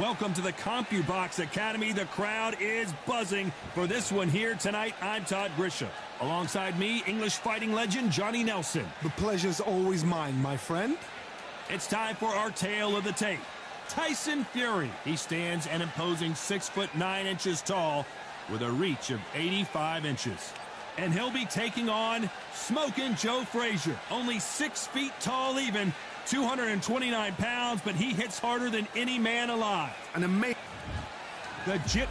Welcome to the CompuBox Academy. The crowd is buzzing for this one here tonight. I'm Todd Grisham. Alongside me, English fighting legend Johnny Nelson. The pleasure's always mine, my friend. It's time for our tale of the tape. Tyson Fury. He stands an imposing 6'9" tall with a reach of 85 inches. And he'll be taking on Smokin' Joe Frazier. Only 6 feet tall even, 229 pounds, but he hits harder than any man alive. An amazing... The Gyp...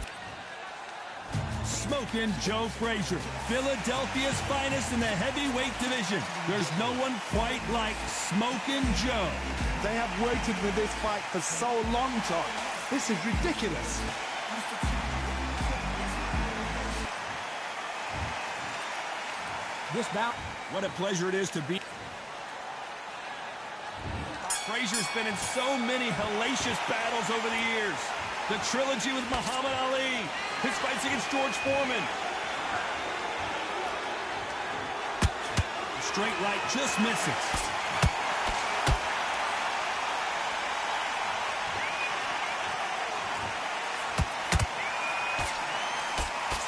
Smokin' Joe Frazier, Philadelphia's finest in the heavyweight division. There's no one quite like Smokin' Joe. They have waited for this fight for so long, Todd. This is ridiculous. This bout, what a pleasure it is to be. Frazier's been in so many hellacious battles over the years. The trilogy with Muhammad Ali, his fights against George Foreman. Straight right just misses.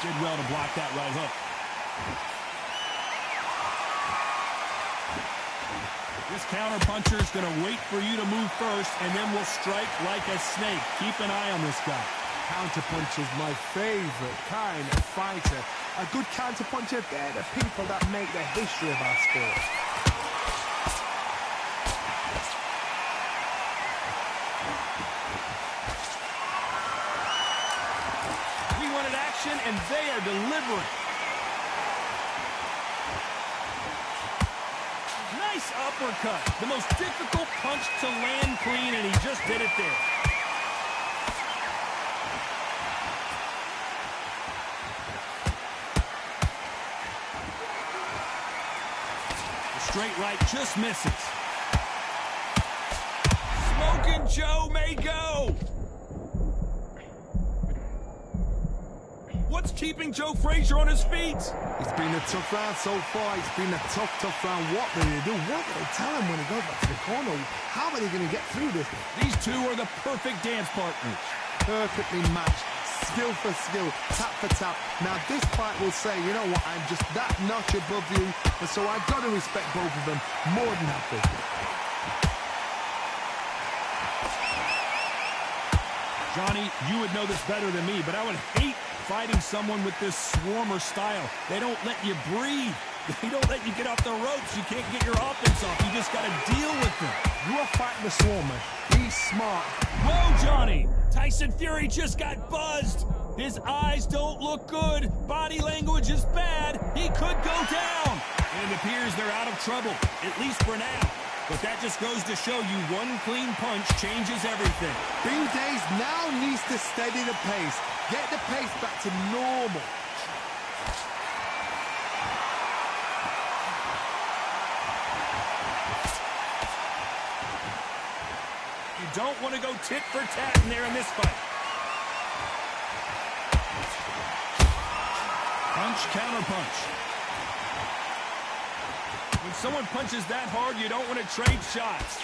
Did well to block that right hook. This counter-puncher is going to wait for you to move first, and then will strike like a snake. Keep an eye on this guy. Counter-punch is my favorite kind of fighter. A good counter-puncher, they're the people that make the history of our sport. We wanted action, and they are delivering. Nice uppercut. The most difficult punch to land clean, and he just did it there. The straight right just misses. Smokin' Joe may go. What's keeping Joe Frazier on his feet? It's been a tough round so far. It's been a tough round. What do they do? What do they tell him when he goes back to the corner? How are they going to get through this? These two are the perfect dance partners. Perfectly matched. Skill for skill. Tap for tap. Now this fight will say, you know what, I'm just that notch above you. And so I've got to respect both of them more than happy. Johnny, you would know this better than me, but I would hate fighting someone with this swarmer style. They don't let you breathe. They don't let you get off the ropes. You can't get your offense off. You just got to deal with them. You are fighting the swarmer. Be smart. Whoa, Johnny! Tyson Fury just got buzzed. His eyes don't look good. Body language is bad. He could go down. And it appears they're out of trouble, at least for now. But that just goes to show you one clean punch changes everything. Bing Days now needs to steady the pace. Get the pace back to normal. You don't want to go tit for tat in there in this fight. Punch, counter punch. When someone punches that hard, you don't want to trade shots.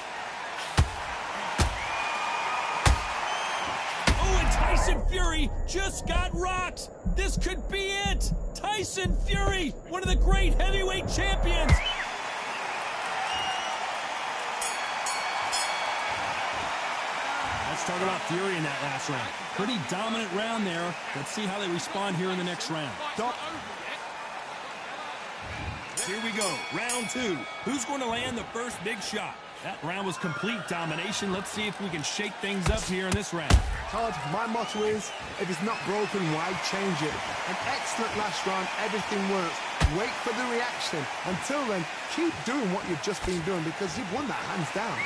Oh, and Tyson Fury just got rocked. This could be it. Tyson Fury, one of the great heavyweight champions. Let's talk about Fury in that last round. Pretty dominant round there. Let's see how they respond here in the next round. Here we go, round 2. Who's going to land the first big shot? That round was complete domination. Let's see if we can shake things up here in this round. Todd, my motto is, if it's not broken, why change it? An excellent last round, everything works. Wait for the reaction. Until then, keep doing what you've just been doing because you've won that hands down.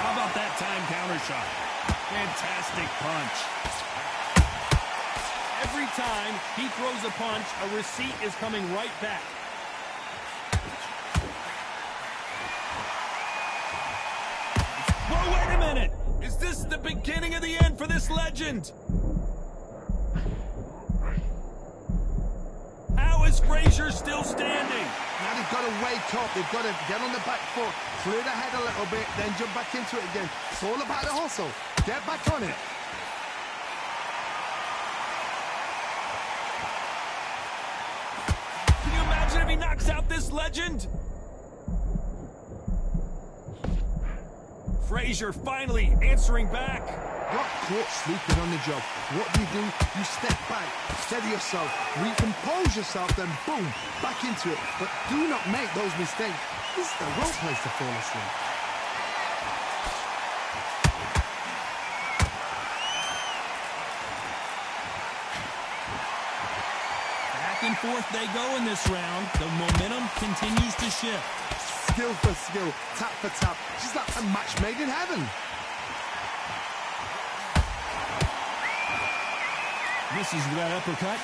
How about that time counter shot? Fantastic punch. Every time he throws a punch, a receipt is coming right back. Whoa, wait a minute! Is this the beginning of the end for this legend? How is Frazier still standing? Now they've got to wake up. They've got to get on the back foot, clear the head a little bit, then jump back into it again. It's all about the hustle. Get back on it. Can you imagine if he knocks out this legend? Frazier finally answering back. Got caught sleeping on the job. What do? You step back, steady yourself, recompose yourself, then boom, back into it. But do not make those mistakes. This is the wrong place to fall asleep. Back and forth they go in this round. The momentum continues to shift. Skill for skill, tap for tap, just like a match made in heaven. Misses with that uppercut.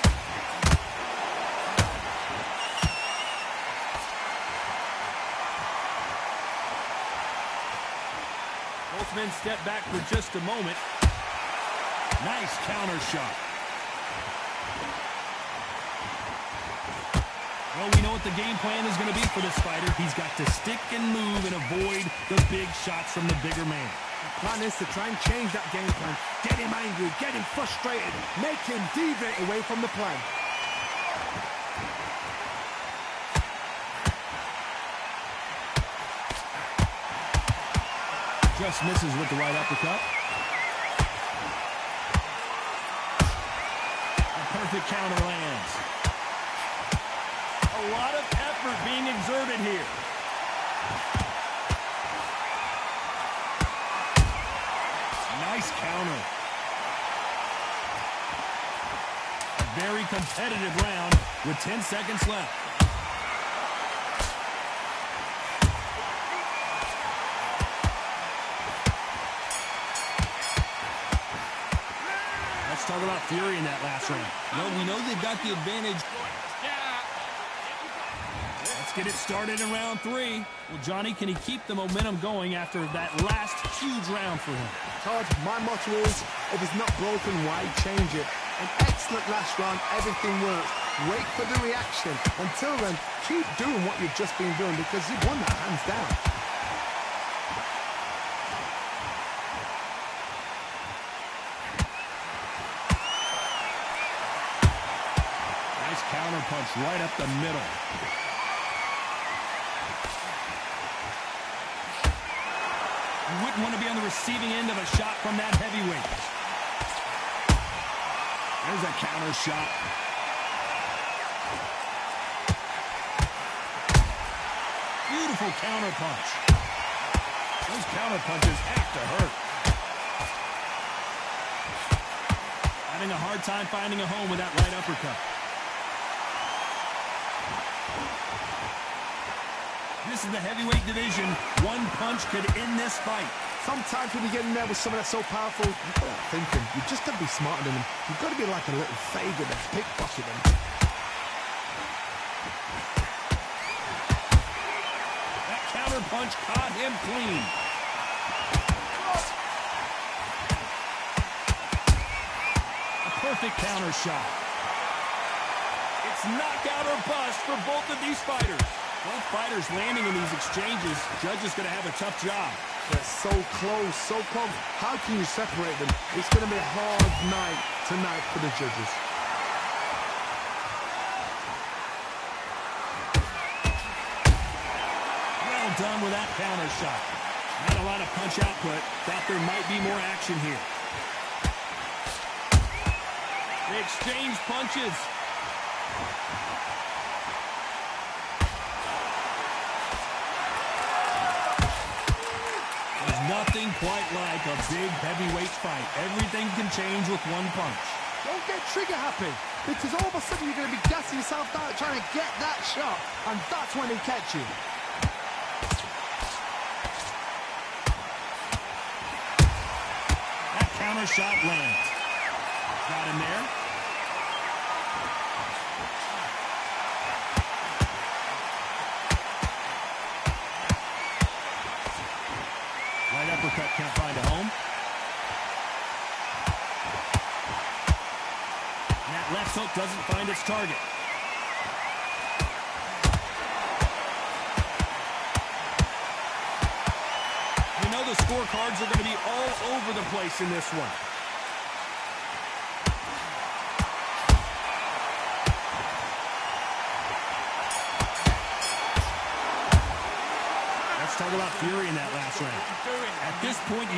Both men step back for just a moment. Nice counter shot. Well, we know what the game plan is going to be for this fighter. He's got to stick and move and avoid the big shots from the bigger man. The plan is to try and change that game plan. Get him angry, get him frustrated, make him deviate away from the plan. Just misses with the right uppercut. A perfect counter lands. A lot of effort being exerted here. Nice counter. A very competitive round with 10 seconds left. Let's talk about Fury in that last round. No, we know they've got the advantage. Let's get it started in round 3. Well, Johnny, can he keep the momentum going after that last huge round for him? Todd, my motto is, if it's not broken, why change it? An excellent last round, everything works. Wait for the reaction. Until then, keep doing what you've just been doing because you've won that hands down. Nice counter punch right up the middle. You wouldn't want to be on the receiving end of a shot from that heavyweight. There's a counter shot. Beautiful counter punch. Those counter punches have to hurt. Having a hard time finding a home with that right uppercut. This is the heavyweight division. One punch could end this fight. Sometimes when you get in there with someone that's so powerful, you've got to think him. You've just got to be smarter than him. You've got to be like a little Fagan that's pickpocketing him. That counter punch caught him clean. A perfect counter shot. It's knockout or bust for both of these fighters. Both fighters landing in these exchanges. Judge is going to have a tough job. They're so close, so close. How can you separate them? It's going to be a hard night tonight for the judges. Well done with that counter shot. Not a lot of punch output. Thought there might be more action here. They exchange punches. Nothing quite like a big heavyweight fight. Everything can change with one punch. Don't get trigger happy, because all of a sudden you're going to be gassing yourself out trying to get that shot, and that's when they catch you. That counter shot lands. Got him there. Right uppercut can't find a home. And that left hook doesn't find its target. know the scorecards are going to be all over the place in this one. Let's talk about Fury in that last round. At this point,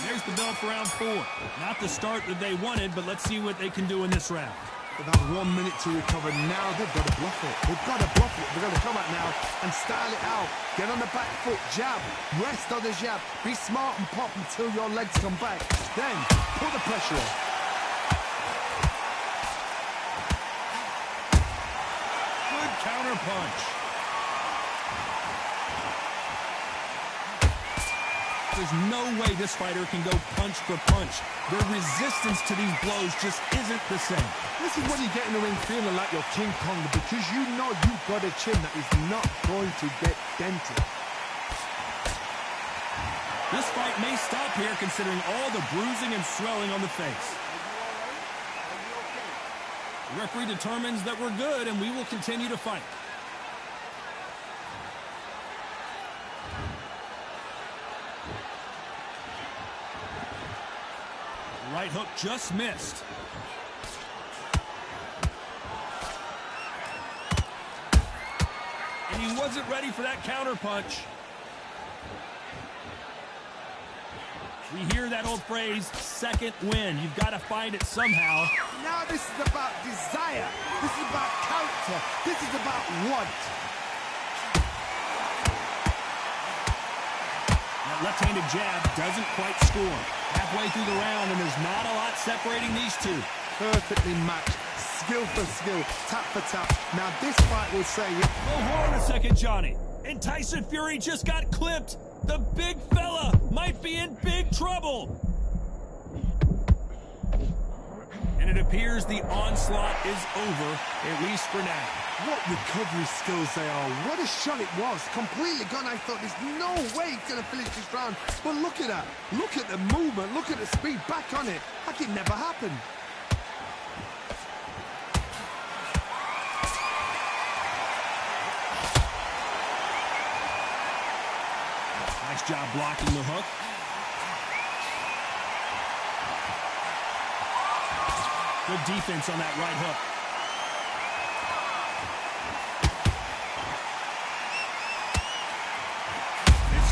there's the bell for round 4. Not the start that they wanted, but let's see what they can do in this round. About 1 minute to recover. Now they've got to bluff it. They've got to bluff it. They've got to come out now and style it out. Get on the back foot, jab, rest on the jab. Be smart and pop until your legs come back. Then put the pressure on. Good counter punch. There's no way this fighter can go punch for punch. Their resistance to these blows just isn't the same. This is when you get in the ring feeling like you're King Kong, because you know you've got a chin that is not going to get dented. This fight may stop here considering all the bruising and swelling on the face. The referee determines that we're good and we will continue to fight. Right hook just missed. And he wasn't ready for that counter punch. We hear that old phrase, second win. You've got to find it somehow. Now this is about desire. This is about character. This is about want. That left-handed jab doesn't quite score. Halfway through the round, and there's not a lot separating these two. Perfectly matched. Skill for skill. Tap for tap. Now this fight will say it. Oh, hold on a second, Johnny. And Tyson Fury just got clipped. The big fella might be in big trouble. And it appears the onslaught is over, at least for now. What recovery skills they are. What a shot it was. Completely gone. I thought there's no way he's going to finish this round. But look at that. Look at the movement. Look at the speed. Back on it. Like it never happened. Nice job blocking the hook. Good defense on that right hook.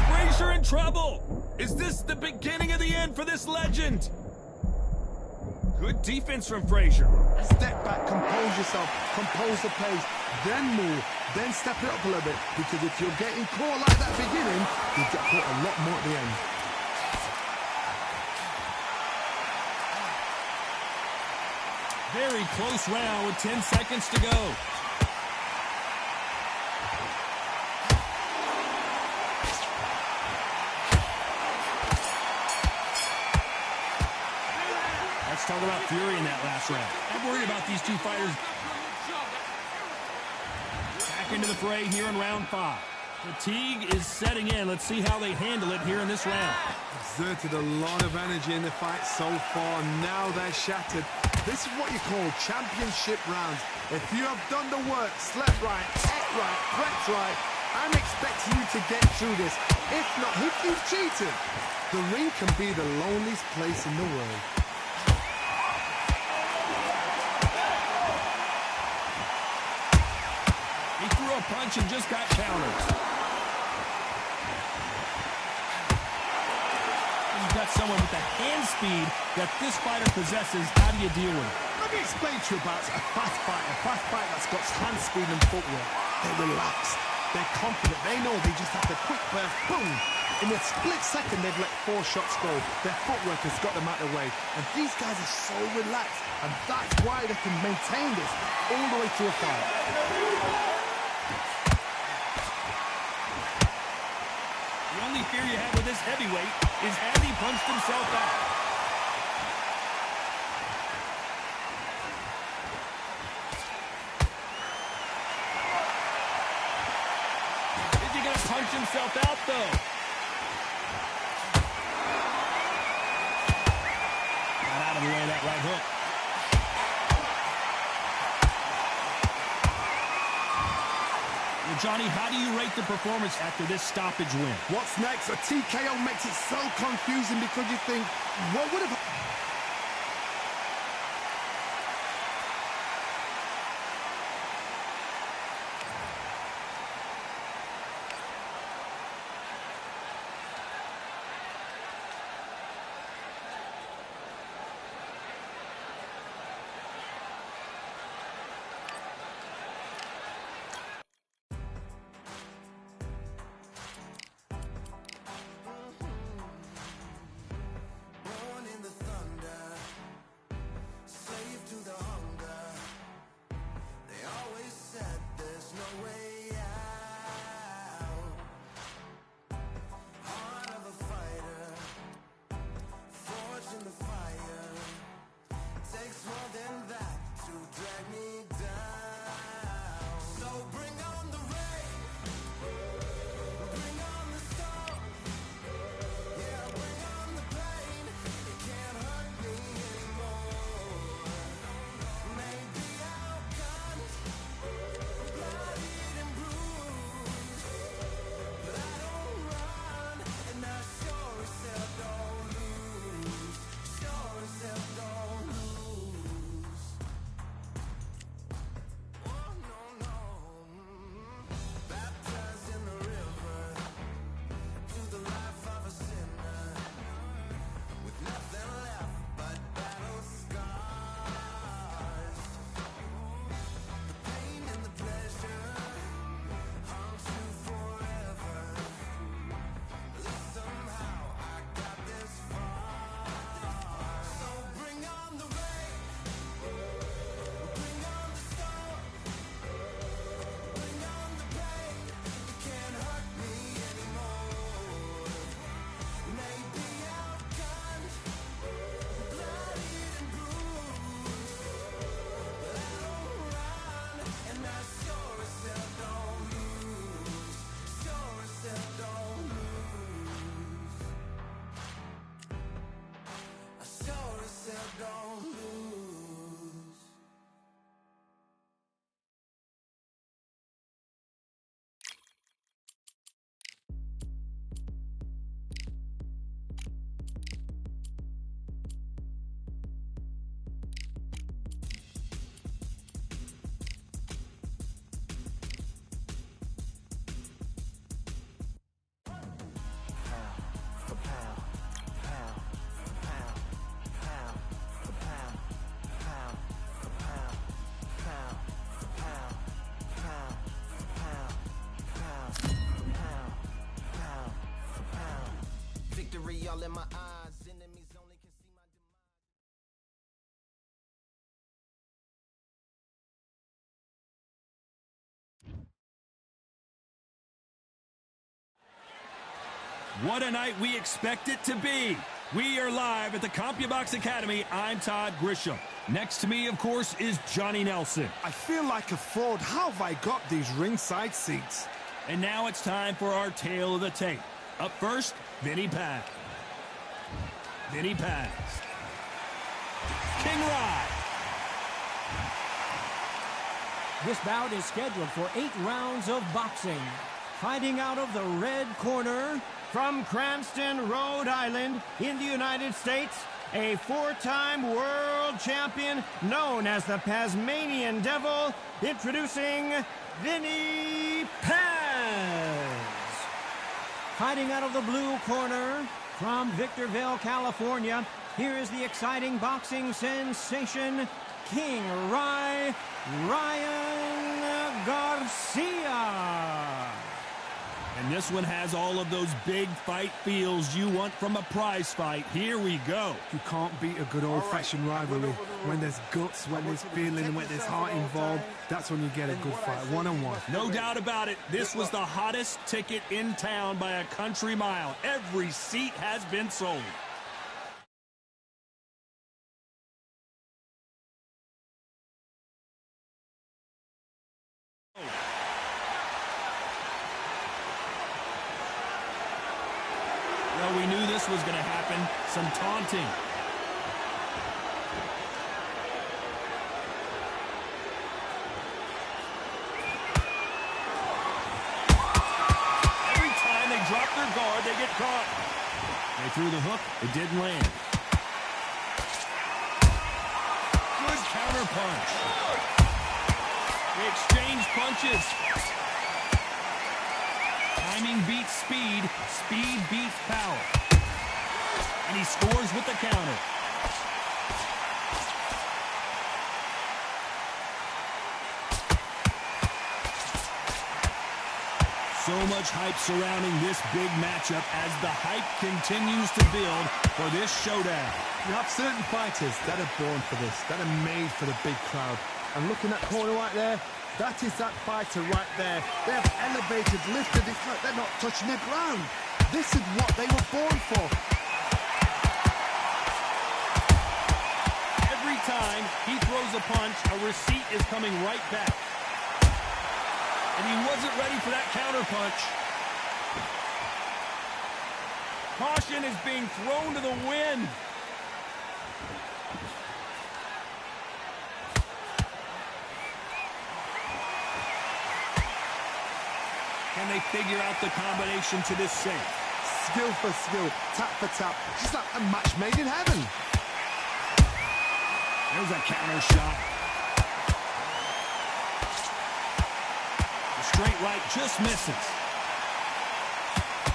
Frazier in trouble. Is this the beginning of the end for this legend? Good defense from Frazier. Step back, compose yourself, compose the pace, then move, then step it up a little bit. Because if you're getting caught like that beginning, you get caught a lot more at the end. Very close round with 10 seconds to go. Talk about Fury in that last round. I'm worried about these two fighters. Back into the fray here in round 5. Fatigue is setting in. Let's see how they handle it here in this round. Exerted a lot of energy in the fight so far. Now they're shattered. This is what you call championship rounds. If you have done the work, slept right, ate right, prepped right, I'm expecting you to get through this. If not, if you've cheated, the ring can be the loneliest place in the world. Punch and just got countered. You've got someone with the hand speed that this fighter possesses. How do you deal with it? Let me explain to you about a fast fighter that's got hand speed and footwork. They're relaxed. They're confident. They know they just have the quick burst. Boom! In a split second, they've let 4 shots go. Their footwork has got them out of the way. And these guys are so relaxed. And that's why they can maintain this all the way to a fight. The only fear you have with this heavyweight is has he punched himself out. Is he going to punch himself out, though? Got out of the way of that right hook. Good Johnny, how do you rate the performance after this stoppage win? What's next? A TKO makes it so confusing because you think, what would have... All in my eyes, enemies only can see my demise. What a night we expect it to be. We are live at the CompuBox Academy. I'm Todd Grisham. Next to me, of course, is Johnny Nelson. I feel like a fraud. How have I got these ringside seats? And now it's time for our tale of the tape. Up first, Vinny Paz. Vinny Paz. King Rye. This bout is scheduled for 8 rounds of boxing. Fighting out of the red corner, from Cranston, Rhode Island, in the United States, a 4-time world champion known as the Pazmanian Devil, introducing Vinny Paz. Fighting out of the blue corner, from Victorville, California, here is the exciting boxing sensation, King Rye, Ryan Garcia. And this one has all of those big fight feels you want from a prize fight. Here we go. You can't beat a good old-fashioned rivalry. When there's guts, when there's feeling, when there's heart involved, that's when you get a good fight, one-on-one. No doubt about it. This was the hottest ticket in town by a country mile. Every seat has been sold. Well, we knew this was going to happen. Some taunting. get caught. They threw the hook. It didn't land. Good counter punch. They exchange punches. Timing beats speed. Speed beats power. And he scores with the counter. So much hype surrounding this big matchup as the hype continues to build for this showdown. You have certain fighters that are born for this, that are made for the big crowd. And looking at that corner right there, that is that fighter right there. They have elevated, lifted, it's like they're not touching the ground. This is what they were born for. Every time he throws a punch, a receipt is coming right back. And he wasn't ready for that counter punch. Caution is being thrown to the wind. Can they figure out the combination to this safe? Skill for skill, tap for tap. Just like a match made in heaven. There's a counter shot. The straight right just misses.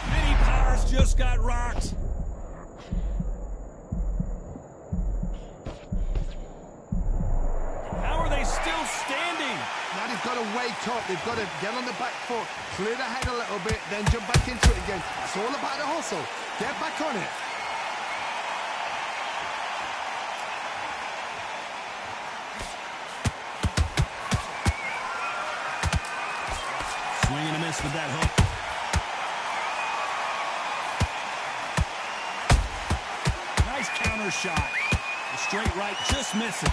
Vinny Powers just got rocked. How are they still standing? Now they've got to wake up. They've got to get on the back foot, clear the head a little bit, then jump back into it again. It's all about the hustle. Get back on it. Swing and a miss with that hook. Nice counter shot. The straight right just misses.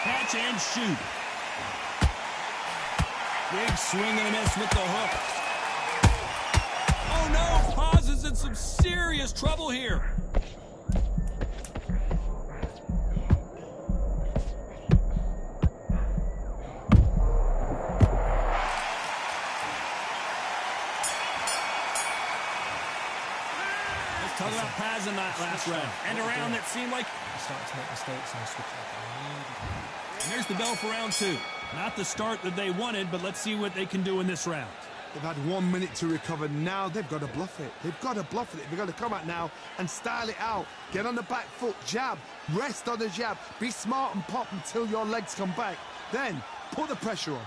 Catch and shoot. Big swing and a miss with the hook. Oh no, Paz is in some serious trouble here. Talk about Paz in that last round. And a round that seemed like... Starting to make mistakes and switch up. And here's the bell for round two. Not the start that they wanted, but let's see what they can do in this round. They've had 1 minute to recover. Now they've got to bluff it. They've got to bluff it. They've got to come out now and style it out. Get on the back foot, jab, rest on the jab. Be smart and pop until your legs come back. Then put the pressure on.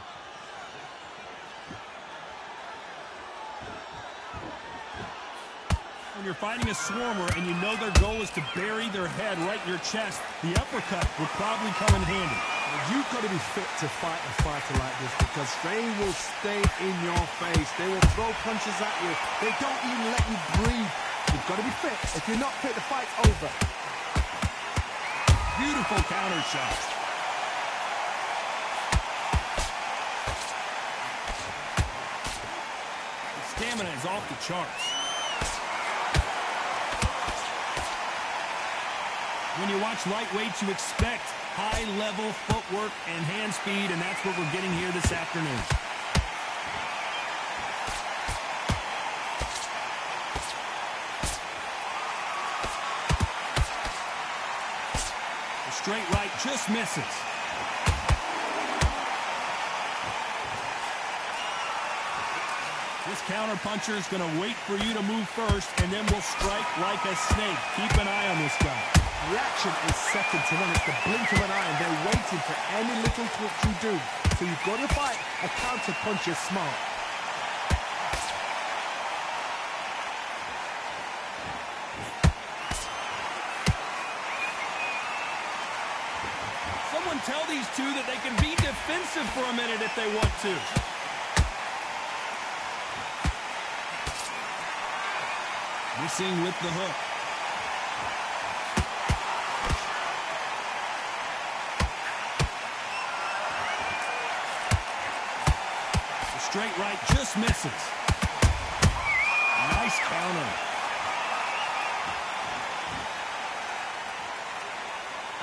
When you're fighting a swarmer and you know their goal is to bury their head right in your chest, the uppercut will probably come in handy. You've got to be fit to fight a fighter like this because they will stay in your face. They will throw punches at you. They don't even let you breathe. You've got to be fit. If you're not fit, the fight's over. Beautiful counter shot. The stamina is off the charts. When you watch lightweights, you expect high-level footwork and hand speed, and that's what we're getting here this afternoon. The straight right just misses. This counterpuncher is going to wait for you to move first, and then will strike like a snake. Keep an eye on this guy. Reaction is second to none. It's the blink of an eye, and they're waiting for any little twitch you do. So you've got to fight a counter puncher smart. Someone tell these two that they can be defensive for a minute if they want to. Missing with the hook. Straight right just misses. Nice counter.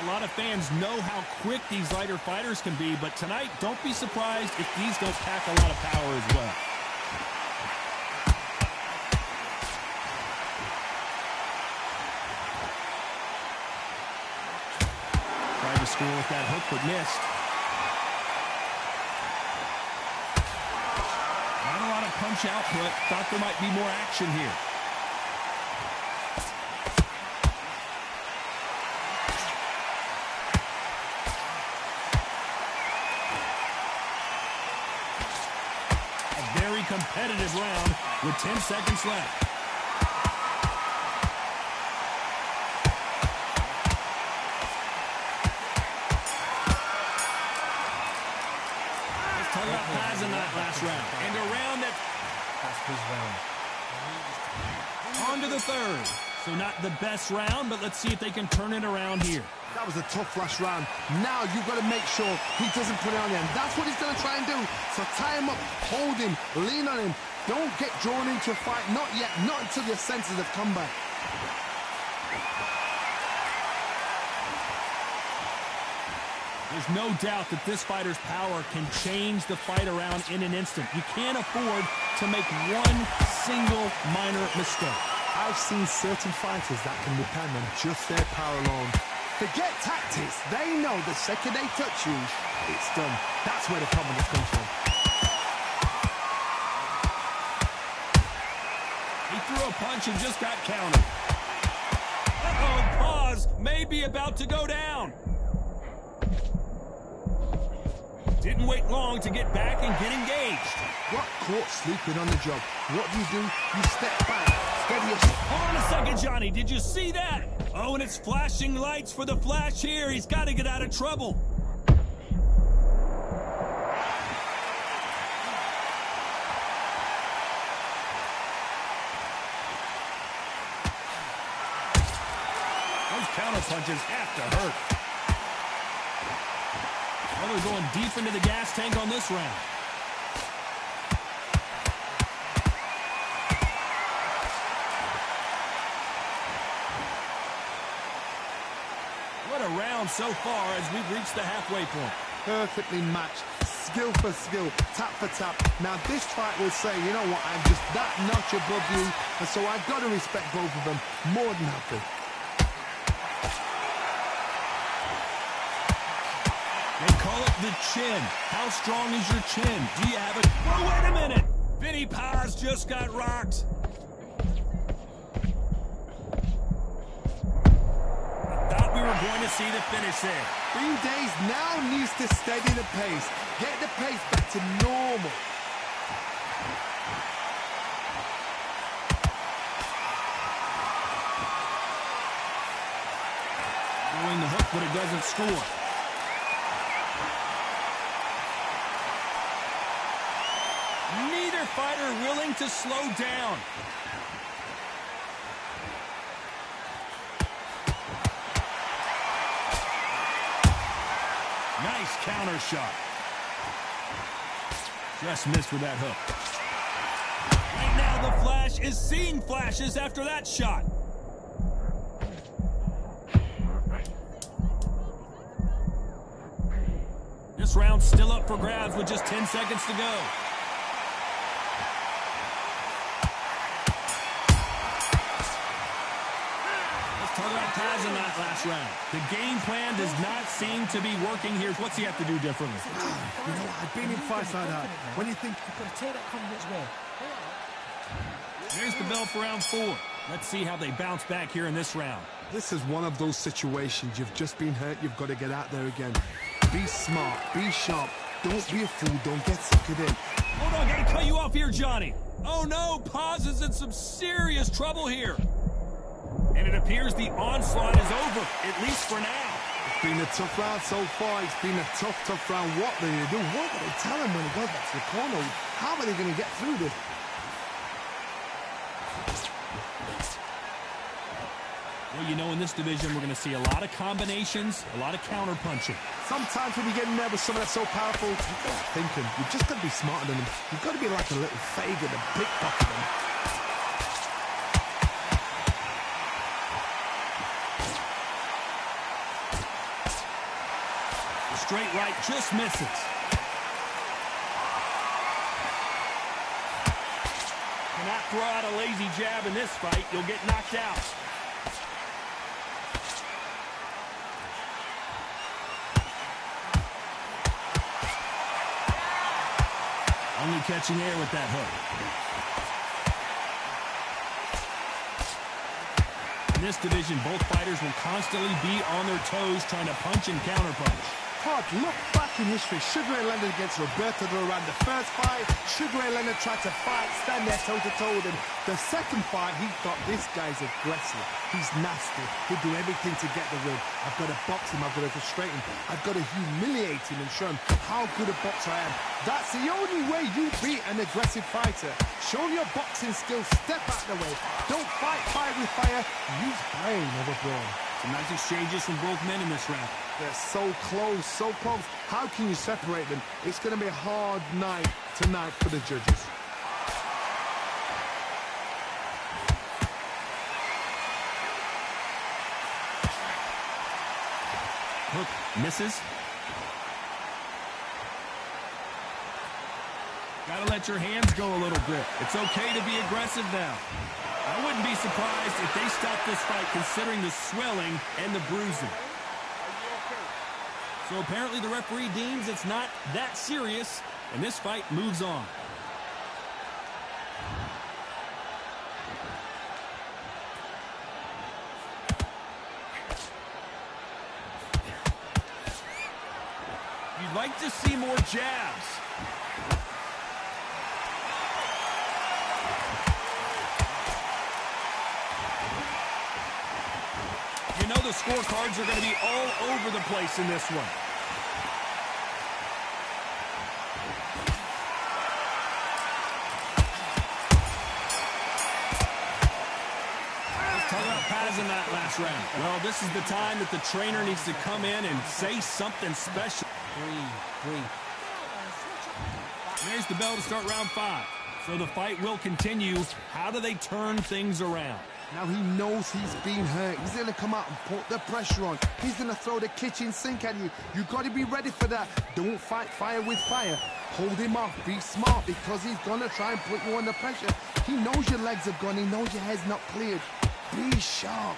A lot of fans know how quick these lighter fighters can be, but tonight, don't be surprised if these don't pack a lot of power as well. Tried to score with that hook, but missed. Not a lot of punch output. Thought there might be more action here. Competitive round with 10 seconds left. Let's talk about Paz in that last round. And a round that... That's his round. On to the third. So not the best round, but let's see if they can turn it around here. That was a tough last round. Now you've got to make sure he doesn't put it on him. That's what he's going to try and do. So tie him up, hold him, lean on him. Don't get drawn into a fight. Not yet. Not until your senses have come back. There's no doubt that this fighter's power can change the fight around in an instant. You can't afford to make one single minor mistake. I've seen certain fighters that can depend on just their power alone. Forget tactics. They know the second they touch you, it's done. That's where the confidence comes from. He threw a punch and just got countered. Uh-oh, Paz may be about to go down. Didn't wait long to get back and get engaged. Got caught sleeping on the job. What do? You step back. Steady yourself. Hold on a second, Johnny. Did you see that? Oh, and it's flashing lights for the Flash here. He's got to get out of trouble. Those counter punches have to hurt. Well, they're going deep into the gas tank on this round. What a round so far as we've reached the halfway point. Perfectly matched. Skill for skill. Tap for tap. Now this fight will say, you know what, I'm just that notch above you. And so I've got to respect both of them. More than happy. They call it the chin. How strong is your chin? Do you have it? Oh, wait a minute. Vinny Paz just got rocked. I thought we were going to see the finish there. 3 days now needs to steady the pace. Get the pace back to normal. Throwing the hook, but it doesn't score. Neither fighter willing to slow down. Nice counter shot. Just missed with that hook. Right now the Flash is seeing flashes after that shot. This round's still up for grabs with just 10 seconds to go. Talk about Paz in that last round. The game plan does not seem to be working here. What's he have to do differently? You know, I've been in fights like that. When you think... You've got to take that confidence away. There's the bell for round 4. Let's see how they bounce back here in this round. This is one of those situations. You've just been hurt. You've got to get out there again. Be smart. Be sharp. Don't be a fool. Don't get suckered in. Hold on, gotta cut you off here, Johnny. Oh no, Paz is in some serious trouble here. And it appears the onslaught is over, at least for now. It's been a tough round so far. It's been a tough round. What are they going to do? What will they tell him when he goes back to the corner? How are they going to get through this? Well, you know, in this division, we're going to see a lot of combinations, a lot of counter punching. Sometimes when you get in there with someone that's so powerful, you've got to think him. You've just got to be smarter than him. You've got to be like a little Fagan and pickpocket him. straight right just misses. Cannot throw out a lazy jab in this fight. You'll get knocked out. Only catching air with that hook. In this division, both fighters will constantly be on their toes trying to punch and counterpunch. Todd, look back in history. Sugar Ray Leonard against Roberto Duran. The first fight, Sugar Ray Leonard tried to fight, stand there toe-to-toe with him. The second fight, he thought, this guy's aggressive. He's nasty. He'll do everything to get the win. I've got to box him. I've got to frustrate him. I've got to humiliate him and show him how good a boxer I am. That's the only way you beat an aggressive fighter. Show your boxing skills. Step out the way. Don't fight fire with fire. Use brain over brawn. Some nice exchanges from both men in this round. They're so close, so close. How can you separate them? It's going to be a hard night tonight for the judges. Hook misses. Gotta let your hands go a little bit. It's okay to be aggressive now. I wouldn't be surprised if they stop this fight considering the swelling and the bruising. So apparently the referee deems it's not that serious, and this fight moves on. You'd like to see more jabs. You know the scorecards are going to be all over the place in this one. Let's talk about pads in that last round. Well, this is the time that the trainer needs to come in and say something special. Breathe. There's the bell to start round 5. So the fight will continue. How do they turn things around? Now he knows he's been hurt. He's going to come out and put the pressure on. He's going to throw the kitchen sink at you. You've got to be ready for that. Don't fight fire with fire. Hold him off. Be smart because he's going to try and put you under pressure. He knows your legs have gone. He knows your head's not cleared. Be sharp.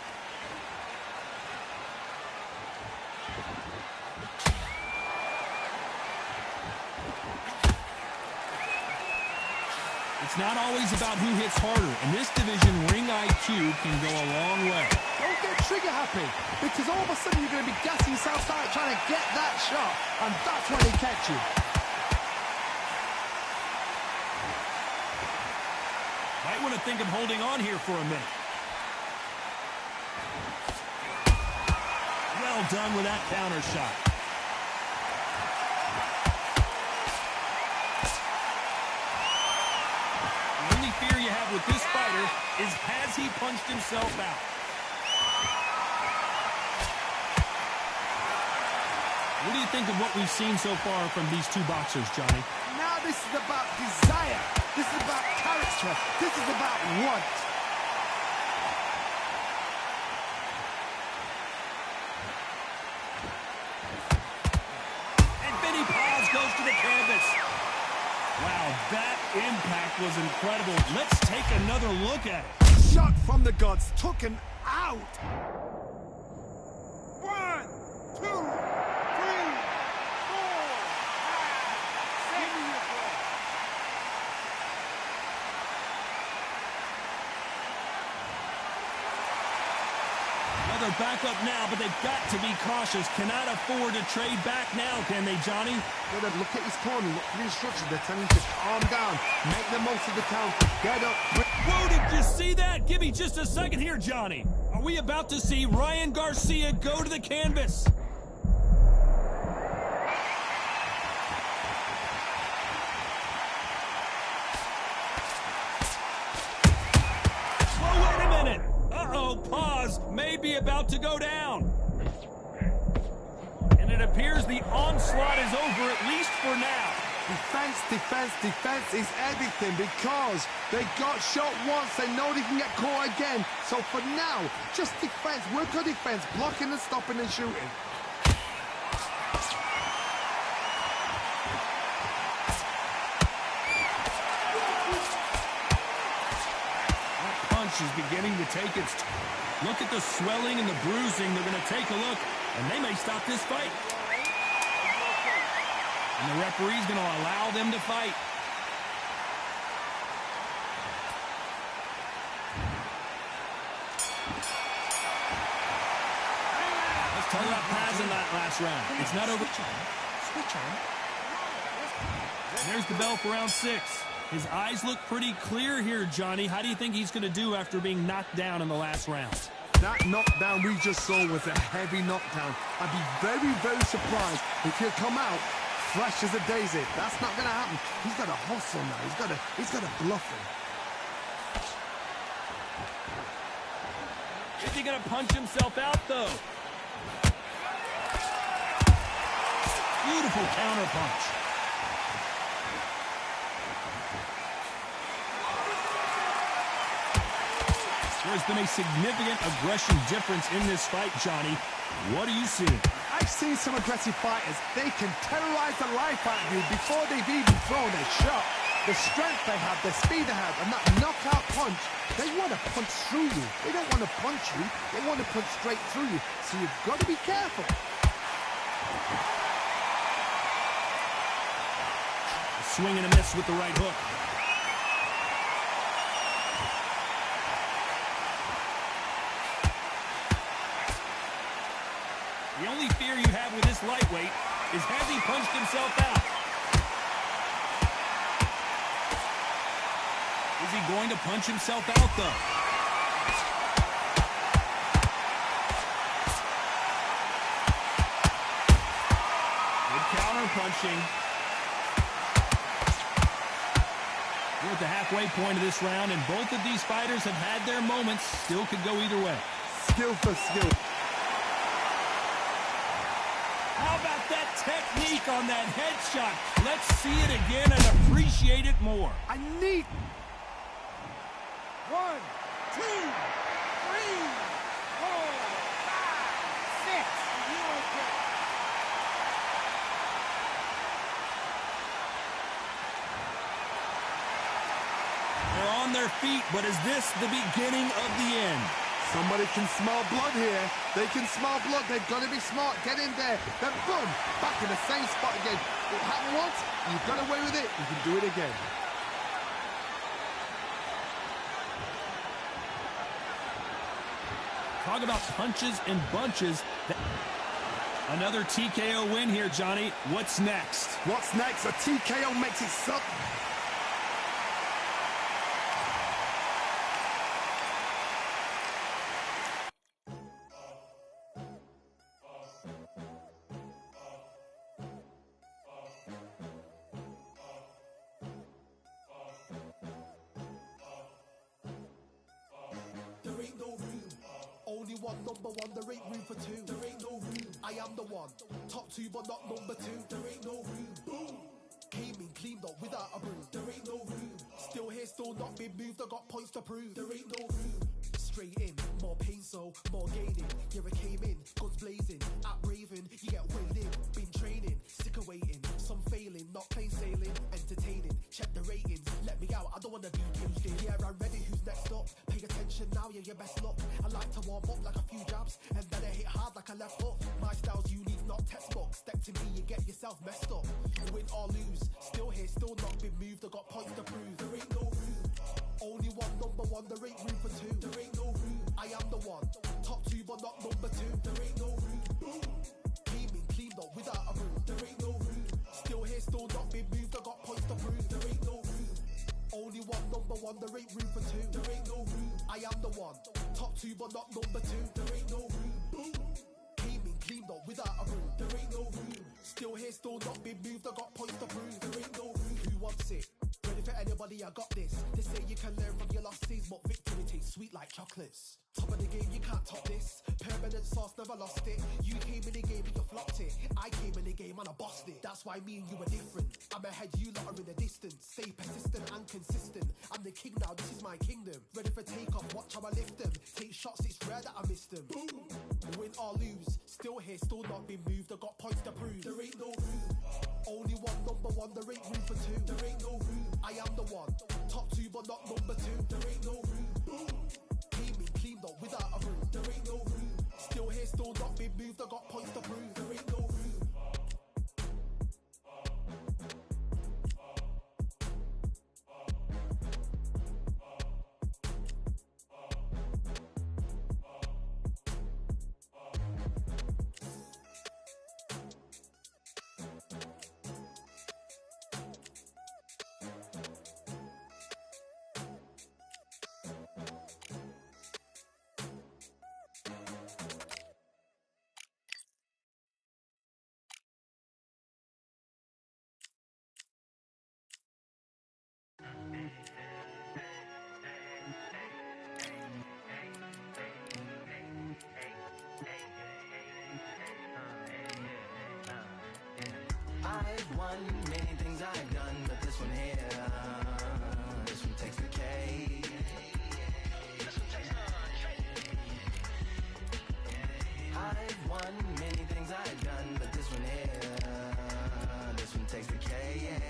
It's not always about who hits harder. In this division, ring IQ can go a long way. Don't get trigger happy, because all of a sudden you're going to be gassing yourself out trying to get that shot, and that's when he catch you. Might want to think of holding on here for a minute. Well done with that counter shot. The only fear you have with this fighter is, has he punched himself out? What do you think of what we've seen so far from these two boxers, Johnny? Now this is about desire. This is about character. This is about want. And Vinny Paz goes to the canvas. Wow, that impact was incredible. Let's take another look at it. Shot from the gods. Took him out. 1, 2, 3, 4, 5, 6. Well, they're back up now, but they've got to be cautious. Cannot afford to trade back now, can they, Johnny? Gotta look at his corner, look for the instructions. They're telling you to calm down, make the most of the counter, get up. Whoa, did you see that? Give me just a second here, Johnny. Are we about to see Ryan Garcia go to the canvas? Whoa, wait a minute. Uh-oh, Paz may be about to go down. And it appears the onslaught is over, at least for now. Defense, defense, defense is everything because they got shot once. They know they can get caught again. So for now, just defense. Work on defense, blocking and stopping and shooting. punch is beginning to take its toll. Look at the swelling and the bruising. They're going to take a look, and they may stop this fight. And the referee's going to allow them to fight. Let's talk about Paz in that last round. It's not over. Switch on. There's the bell for round 6. His eyes look pretty clear here, Johnny. How do you think he's going to do after being knocked down in the last round? That knockdown we just saw was a heavy knockdown. I'd be very, very surprised if he'll come out fresh as a daisy. That's not going to happen. He's got to hustle now. He's got to bluff him. Is he going to punch himself out, though? Beautiful counter punch. There's been a significant aggression difference in this fight, Johnny. What are you seeing? I've seen some aggressive fighters. They can terrorize the life out of you before they've even thrown a shot. The strength they have, the speed they have, and that knockout punch, they want to punch through you. They don't want to punch you. They want to punch straight through you. So you've got to be careful. A swing and a miss with the right hook. The only fear you have with this lightweight is has he punched himself out? Is he going to punch himself out, though? Good counter punching. We're at the halfway point of this round, and both of these fighters have had their moments. Still could go either way. Skill for skill. How about that technique on that headshot? Let's see it again and appreciate it more. I need... 1, 2, 3, 4, 5, 6. You okay? They're on their feet, but is this the beginning of the end? Somebody can smell blood here. They can smell blood. They've got to be smart. Get in there. Then boom, back in the same spot again. It happened once. You got away with it. You can do it again. Talk about punches and bunches. Another TKO win here, Johnny. What's next? What's next? A TKO makes it suck. There ain't no room. Only one, number one. There ain't room for two. There ain't no room. I am the one. Top two, but not number two. There ain't no room. Boom. Came in, cleaned up without a broom. There ain't no room. Still here, still not been moved. I got points to prove. There ain't no room. Straight in, more pain, so more gaining. Yeah, I came in, guns blazing. At Raven, you get weighed in. Been training, sick of waiting. Some failing, not plain sailing. Entertaining, check the ratings. Let me out, I don't wanna be caged in. Yeah, I'm ready, who's next up? Pay attention now, yeah, your best luck. I like to warm up like a few jabs, and then I hit hard like a left hook. My style's unique, not textbook. Step to me, you get yourself messed up. You win or lose, still here, still not been moved. I got points to prove. There ain't no room. Only one, number one. There ain't room for two. There ain't no room. I am the one. Top two, but not number two. There ain't no room. Boom. Came in, cleaned up without a broom. There ain't no room. Still here, still not been moved. I got points to prove. There ain't no room. Only one, number one. There ain't room for two. There ain't no room. I am the one. Top two, but not number two. There ain't no room. Boom. Came in, cleaned up without a broom. There ain't no room. Still here, still not been moved. I got points to prove. There ain't no room. Who wants it? Ready for anybody, I got this. They say you can learn from your losses, but victory tastes sweet like chocolates. Top of the game, you can't top this. Permanent sauce, never lost it. You came in the game and you flopped it. I came in the game and I bossed it. That's why me and you are different. I'm ahead, you lot are in the distance. Stay persistent and consistent. I'm the king now, this is my kingdom. Ready for takeoff, watch how I lift them. Take shots, it's rare that I miss them. Boom. Win or lose, still here, still not been moved. I got points to prove. There ain't no room. Only one, number one. There ain't room for two. There ain't no room. I am the one. Top two, but not number two. There ain't no room. Boom. cleaned up without a broom. There ain't no room. Still here, still not been moved. I got points to prove. There ain't no room. I've won many things I've done, but this one here, this one takes the cake. I've won many things I've done, but this one here, this one takes the cake.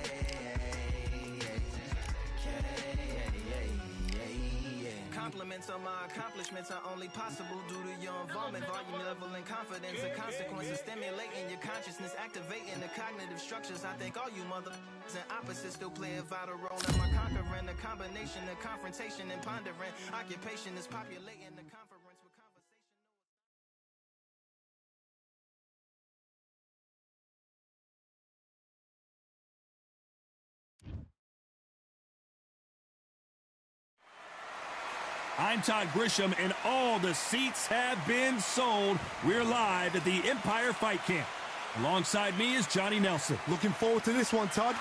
Compliments on my accomplishments are only possible due to your involvement, volume, level, and confidence. The consequence of stimulating your consciousness, activating the cognitive structures. I think all you mother and opposites still play a vital role in my conquering. The combination of confrontation and pondering. Occupation is populating the conference with conversation. I'm Todd Grisham, and all the seats have been sold. We're live at the Empire Fight Camp. Alongside me is Johnny Nelson. Looking forward to this one, Todd.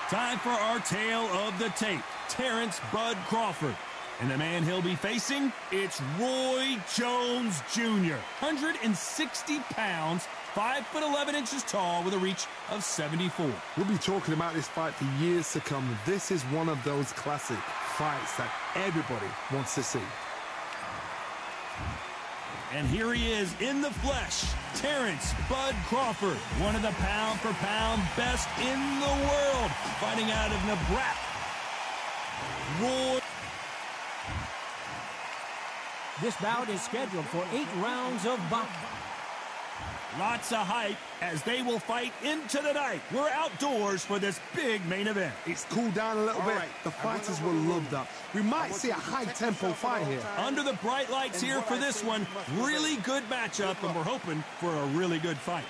Time for our tale of the tape, Terrence Bud Crawford. And the man he'll be facing, it's Roy Jones Jr. 160 pounds, 5'11" tall with a reach of 74. We'll be talking about this fight for years to come. This is one of those classic fights that everybody wants to see. And here he is in the flesh, Terrence Bud Crawford, one of the pound-for-pound best in the world, fighting out of Nebraska. Roy. This bout is scheduled for 8 rounds of boxing. Lots of hype as they will fight into the night. We're outdoors for this big main event. It's cooled down a little bit. The fighters will love that. We might see a high-tempo fight here. Under the bright lights here for this one, really good matchup, and we're hoping for a really good fight.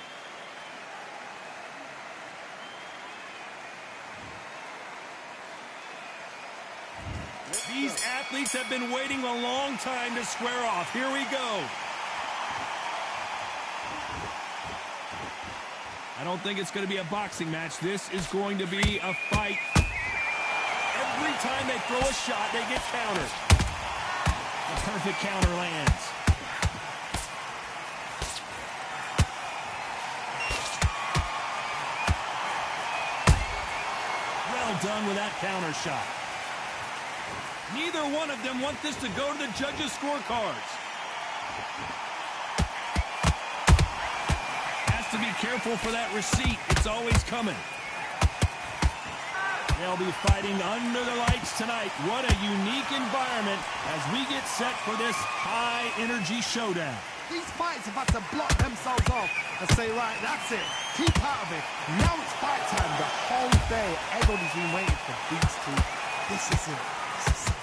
These athletes have been waiting a long time to square off. Here we go. I don't think it's going to be a boxing match. This is going to be a fight. Every time they throw a shot, they get countered. The perfect counter lands. Well done with that counter shot. Neither one of them want this to go to the judges' scorecards. Has to be careful for that receipt. It's always coming. They'll be fighting under the lights tonight. What a unique environment as we get set for this high-energy showdown. These fights have had to block themselves off and say, right, that's it. Keep out of it. Now it's fight time. The whole day, everybody's been waiting for these two. This is it. This is it.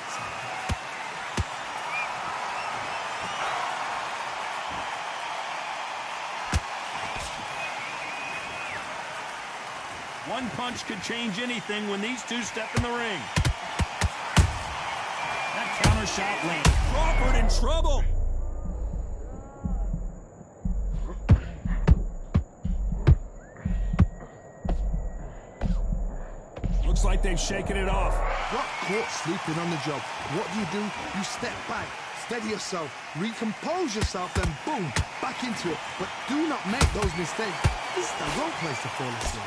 One punch could change anything when these two step in the ring. That counter shot lands. Crawford in trouble. Looks like they've shaken it off. Got caught sleeping on the job. What do? You step back, steady yourself, recompose yourself, then boom, back into it. But do not make those mistakes. This is the wrong place to fall asleep.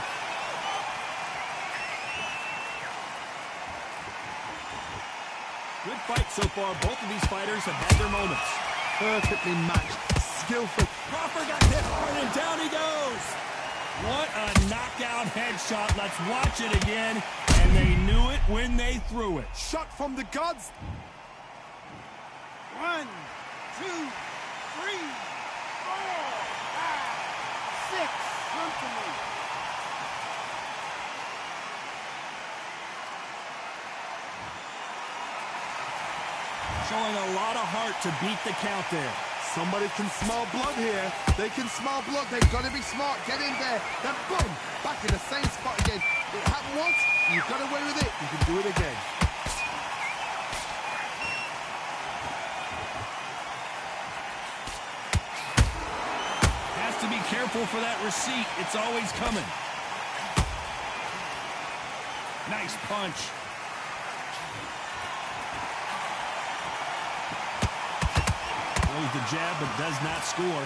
Good fight so far. Both of these fighters have had their moments. Perfectly matched, skillful. Crawford got hit hard and down he goes. What a knockout headshot. Let's watch it again. And they knew it when they threw it. Shot from the gods. 1, 2, 3, 4, 5, 6. Come to me. Showing a lot of heart to beat the count there. Somebody can smell blood here. They can smell blood. They've got to be smart. Get in there. Then boom, back in the same spot again. It happened once. You got away with it. You can do it again. Has to be careful for that receipt. It's always coming. Nice punch. Throws the jab, but does not score.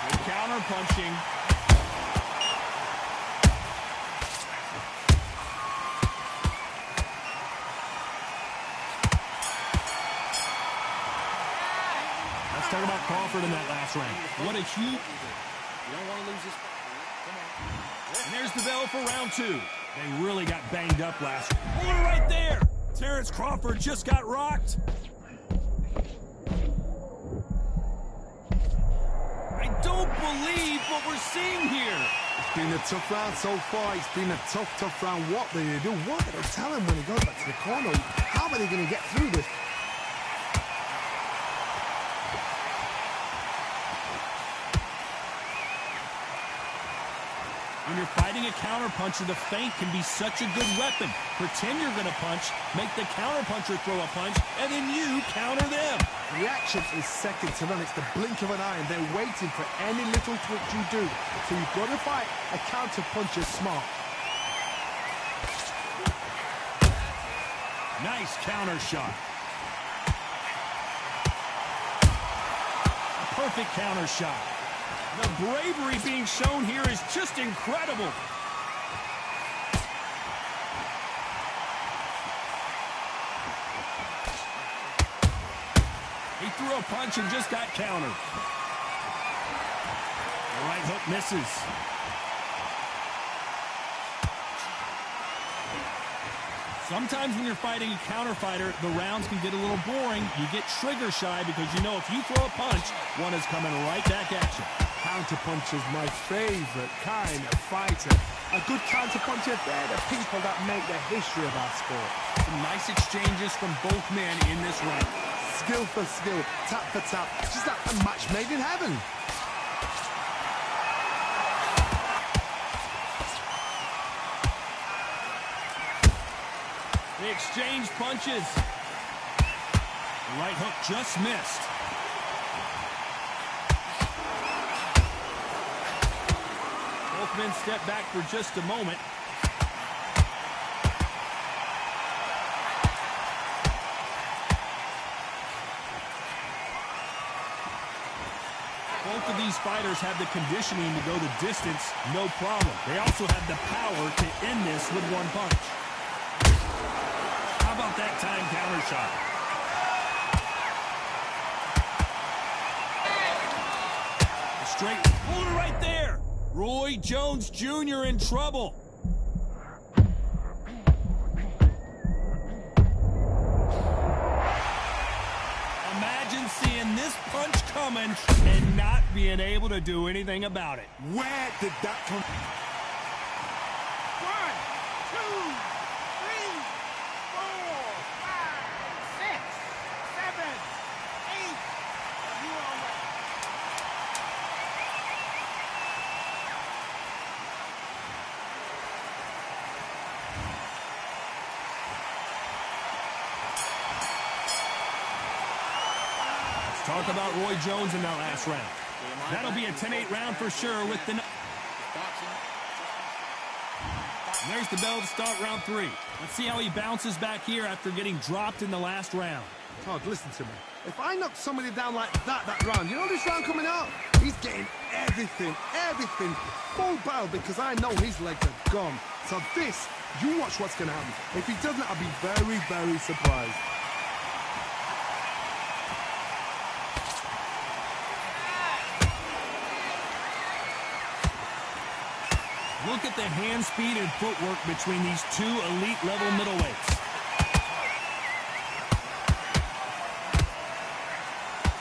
Good counter punching. Let's talk about Crawford in that last round. What a huge... You don't want to lose this fight. Come on. And there's the bell for round 2. They really got banged up last. Oh, right there! Terrence Crawford just got rocked. I don't believe what we're seeing here. It's been a tough round so far. It's been a tough round. What do they do? What do they tell him when he goes back to the corner? How are they going to get through this? When you're fighting a counterpuncher, the feint can be such a good weapon. Pretend you're going to punch, make the counterpuncher throw a punch, and then you counter them. Reaction is second to none. It's the blink of an eye, and they're waiting for any little twitch you do. So you've got to fight a counterpuncher smart. Nice counter shot. A perfect counter shot. The bravery being shown here is just incredible. He threw a punch and just got countered. The right hook misses. Sometimes when you're fighting a counter fighter, the rounds can get a little boring. You get trigger shy because you know if you throw a punch, one is coming right back at you. Counterpuncher's my favorite kind of fighter. A good counterpuncher, they're the people that make the history of our sport. Some nice exchanges from both men in this round. Skill for skill, tap for tap, just like a match made in heaven. They exchange punches. The right hook just missed. Both men step back for just a moment. Both of these fighters have the conditioning to go the distance, no problem. They also have the power to end this with one punch. How about that time counter shot? A straight puller right there. Roy Jones Jr. in trouble. Imagine seeing this punch coming and not being able to do anything about it. Where did that come from? 1, 2, 3, 4, 5, 6, 7, 8. You all right? Talk about Roy Jones in that last round. That'll be a 10-8 round for sure with the... And there's the bell to start round 3. Let's see how he bounces back here after getting dropped in the last round. Todd, listen to me. If I knock somebody down like that round, you know this round coming out? He's getting everything, full barrel because I know his legs are gone. So this, you watch what's going to happen. If he doesn't, I'll be very, very surprised. Look at the hand speed and footwork between these two elite-level middleweights.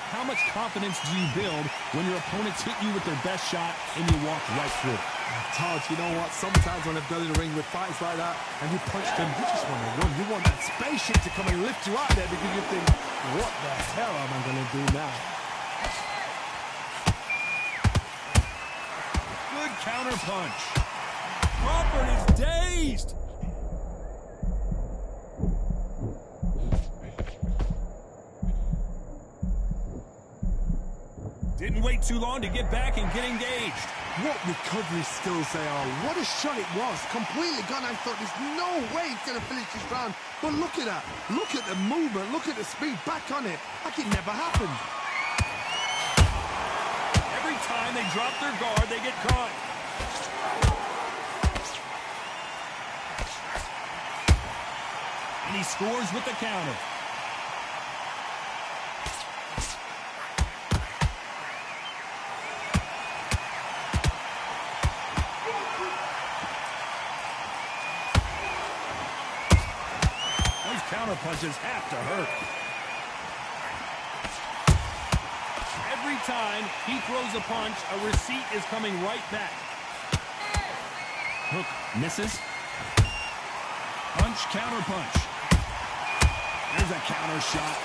How much confidence do you build when your opponents hit you with their best shot and you walk right through it? Todd, you know what? Sometimes when I've done in the ring with fights like that and you punch them, you just want to run. You want that spaceship to come and lift you out there because you think, what the hell am I going to do now? Good counter punch. Crawford is dazed. Didn't wait too long to get back and get engaged. What recovery skills they are. What a shot it was. Completely gone. I thought there's no way he's going to finish this round. But look at that. Look at the movement. Look at the speed. Back on it. Like it never happened. Every time they drop their guard, they get caught. And he scores with the counter. Those counter punches have to hurt. Every time he throws a punch, a receipt is coming right back. Hook misses. Punch, counter punch. There's a counter shot.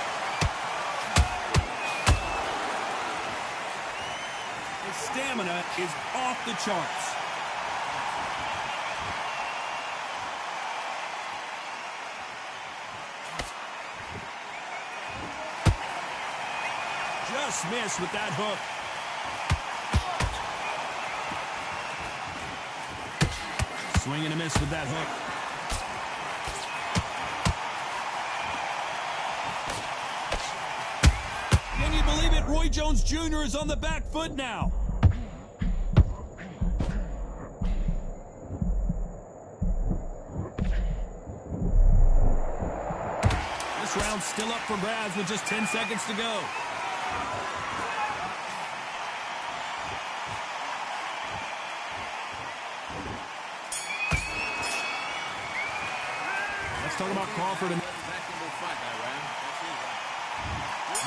His stamina is off the charts. Just missed with that hook. Swing and a miss with that hook. Can you believe it? Roy Jones Jr. is on the back foot now. This round's still up for grabs with just 10 seconds to go. Let's talk about Crawford.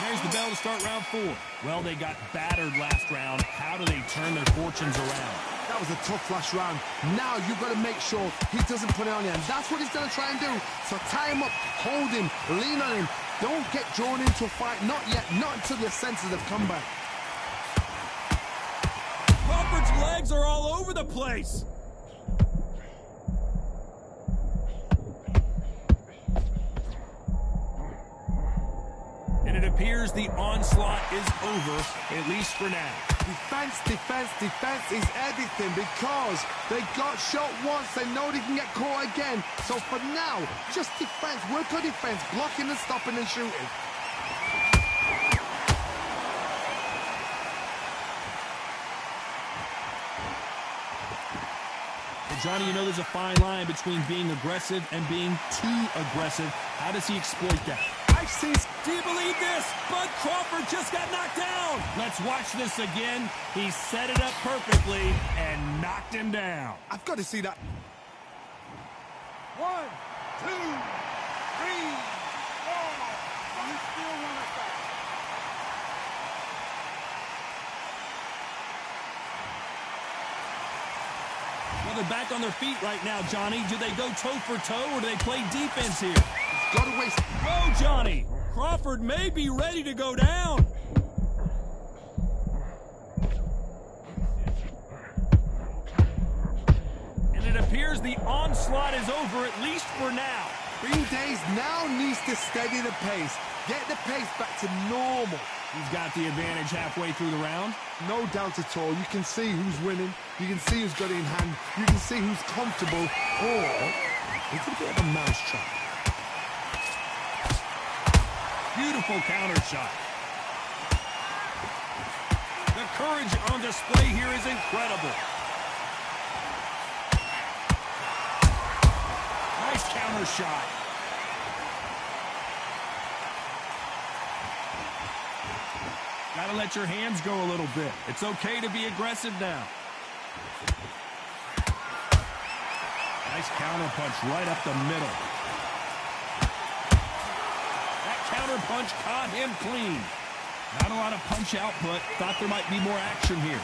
There's the bell to start round 4. Well, they got battered last round. How do they turn their fortunes around? That was a tough last round. Now you've got to make sure he doesn't put it on you. And that's what he's going to try and do. So tie him up, hold him, lean on him. Don't get drawn into a fight. Not yet. Not until your senses have come back. Crawford's legs are all over the place. And it appears the onslaught is over, at least for now. Defense, defense, defense is everything because they got shot once. They know they can get caught again. So for now, just defense. Work on defense. Blocking and stopping and shooting. Well, Johnny, you know there's a fine line between being aggressive and being too aggressive. How does he exploit that? I've seen... Do you believe this? Bud Crawford just got knocked down. Let's watch this again. He set it up perfectly and knocked him down. I've got to see that. 1, 2, 3, 4. You still want to fight? Well, they're back on their feet right now, Johnny. Do they go toe for toe or do they play defense here? Got to waste. Go, Johnny. Crawford may be ready to go down. And it appears the onslaught is over, at least for now. Green Days now needs to steady the pace. Get the pace back to normal. He's got the advantage halfway through the round. No doubt at all. You can see who's winning. You can see who's got it in hand. You can see who's comfortable. Or it's a bit of a mousetrap. Beautiful counter shot. The courage on display here is incredible. Nice counter shot. Gotta let your hands go a little bit. It's okay to be aggressive now. Nice counter punch right up the middle. That counter punch caught him clean. Not a lot of punch output. Thought there might be more action here.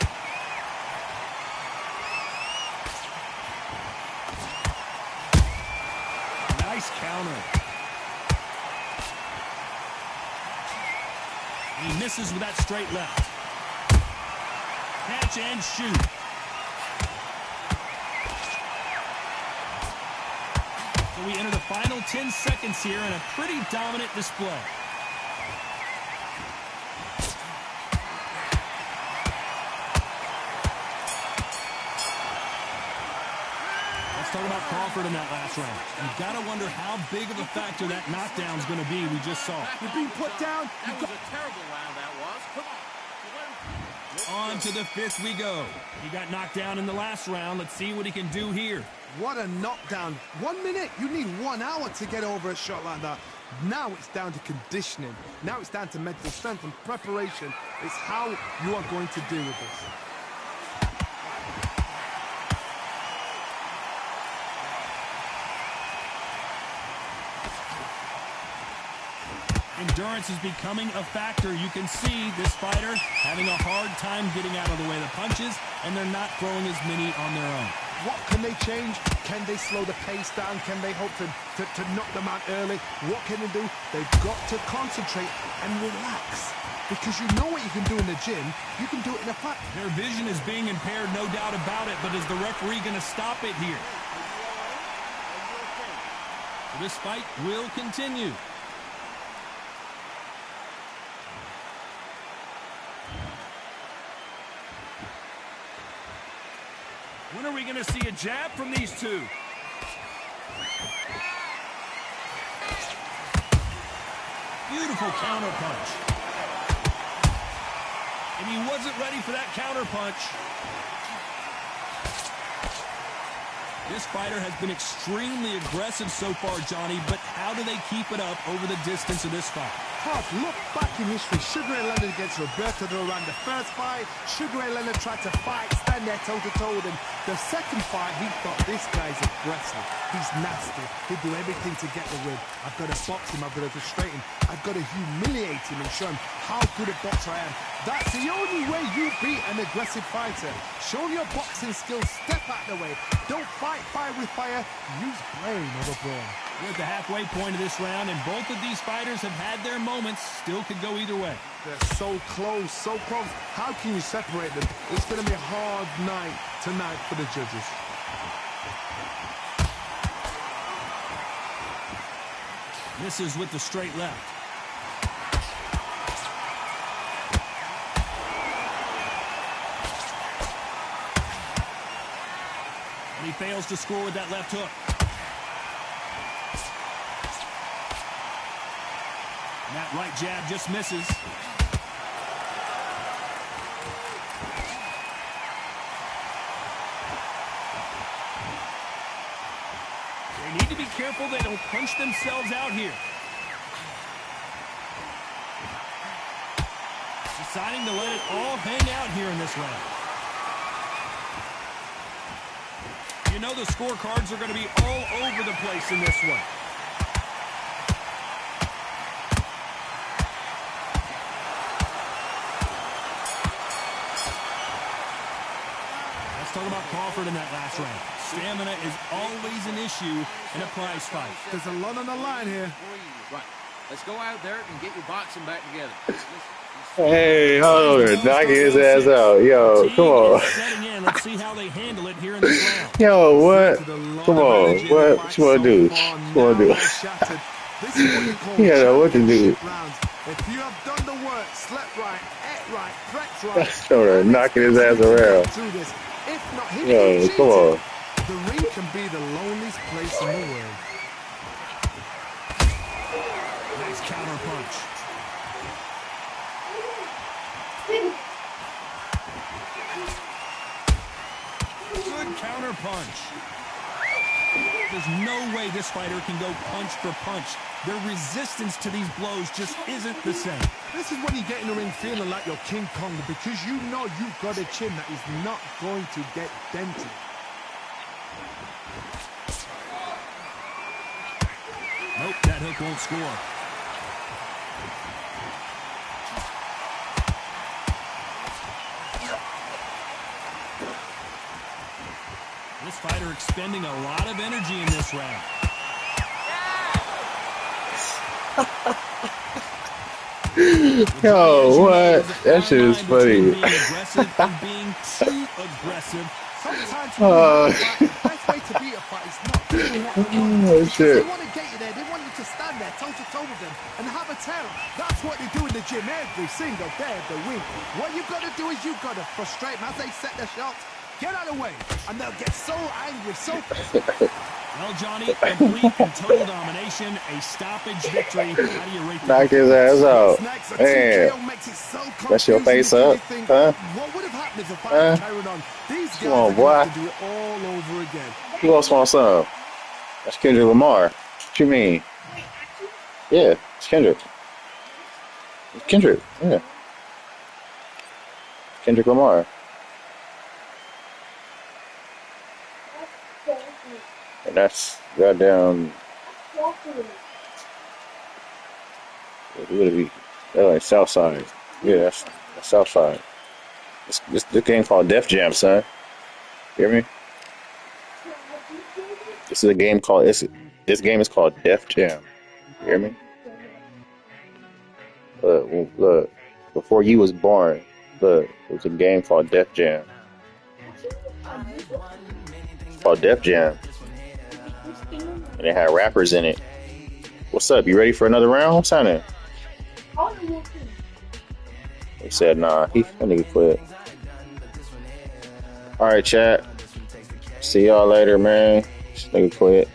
Nice counter. And he misses with that straight left. Catch and shoot. So we enter the final 10 seconds here in a pretty dominant display. Talk about Crawford in that last round. You've got to wonder how big of a factor that knockdown is going to be we just saw. You're being put down. That was a terrible round, that was. Come on. On to the fifth we go. He got knocked down in the last round. Let's see what he can do here. What a knockdown. 1 minute. You need 1 hour to get over a shot like that. Now it's down to conditioning. Now it's down to mental strength and preparation. It's how you are going to deal with this. Endurance is becoming a factor. You can see this fighter having a hard time getting out of the way of the punches, and they're not throwing as many on their own. What can they change? Can they slow the pace down? Can they hope to knock them out early? What can they do? They've got to concentrate and relax. Because you know what you can do in the gym, you can do it in a fight. Their vision is being impaired, no doubt about it, but is the referee going to stop it here? This fight will continue. When are we going to see a jab from these two? Beautiful counter punch. And he wasn't ready for that counter punch. This fighter has been extremely aggressive so far, Johnny, but how do they keep it up over the distance of this fight? Tough. Look back in history. Sugar Ray Leonard against Roberto Duran. The first fight, Sugar Ray Leonard tried to fight, stand there toe-to-toe with him. The second fight, he thought, this guy's aggressive. He's nasty. He'll do everything to get the win. I've got to box him. I've got to frustrate him. I've got to humiliate him and show him how good a boxer I am. That's the only way you beat an aggressive fighter. Show your boxing skills. Step out the way. Don't fight fire with fire. Use brain over brawn. We're at the halfway point of this round, and both of these fighters have had their moments. Still could go either way. They're so close, so close. How can you separate them? It's going to be a hard night tonight for the judges. Misses with the straight left. And he fails to score with that left hook. And that right jab just misses. They need to be careful they don't punch themselves out here. Deciding to let it all hang out here in this round. You know the scorecards are going to be all over the place in this one. Let's talk about Crawford in that last round. Stamina is always an issue in a prize fight. There's a lot on the line here. Right. Let's go out there and get your boxing back together. Hey, hold on, knocking his ass out. Yo, come on. Setting in. Let's see how they handle it here in this round. Yo, what? Come on, what you want to do? What you want to do? You don't know what to do. If you have done the work, slept right, ate right, prepped right, Hold on, knocking his ass around. if not him, Yo, come on. the ring can be the loneliest place in the world. Nice counter punch. Good counter punch. There's no way this fighter can go punch for punch. Their resistance to these blows just isn't the same. This is when you get in the ring feeling like you're King Kong, because you know you've got a chin that is not going to get dented. Nope, that hook won't score. This fighter expending a lot of energy in this round. Yo, what? That shit is funny. Being aggressive and being too aggressive. Sometimes the best way to beat a fight is not. Oh, shit. They want to get you there. They want you to stand there toe to toe with them and have a tell. That's what they do in the gym every single day of the week. What you've got to do is you've got to frustrate them as they set their shots. Get out of the way, and they'll get so angry, so... Well, Johnny, complete and total domination, a stoppage victory. How do you rate that? Knock his ass out. Man. That's your face up, huh? What would have happened if a fight carried on? These guys Come on, are boy. going to have to do it all over again. Who else wants some? That's Kendrick Lamar. What you mean? Yeah, it's Kendrick. It's Kendrick, yeah. Kendrick Lamar. And that's goddamn. What would it be? That's like Southside. Yeah, that's Southside. This game called Def Jam, son. You hear me? This is a game called. This game is called Def Jam. You hear me? Look. Before you was born, look, it was a game called Def Jam. It's called Def Jam. And it had rappers in it. What's up? You ready for another round? What's happening? He said, nah, that nigga quit. Alright, chat. See y'all later, man. This nigga quit.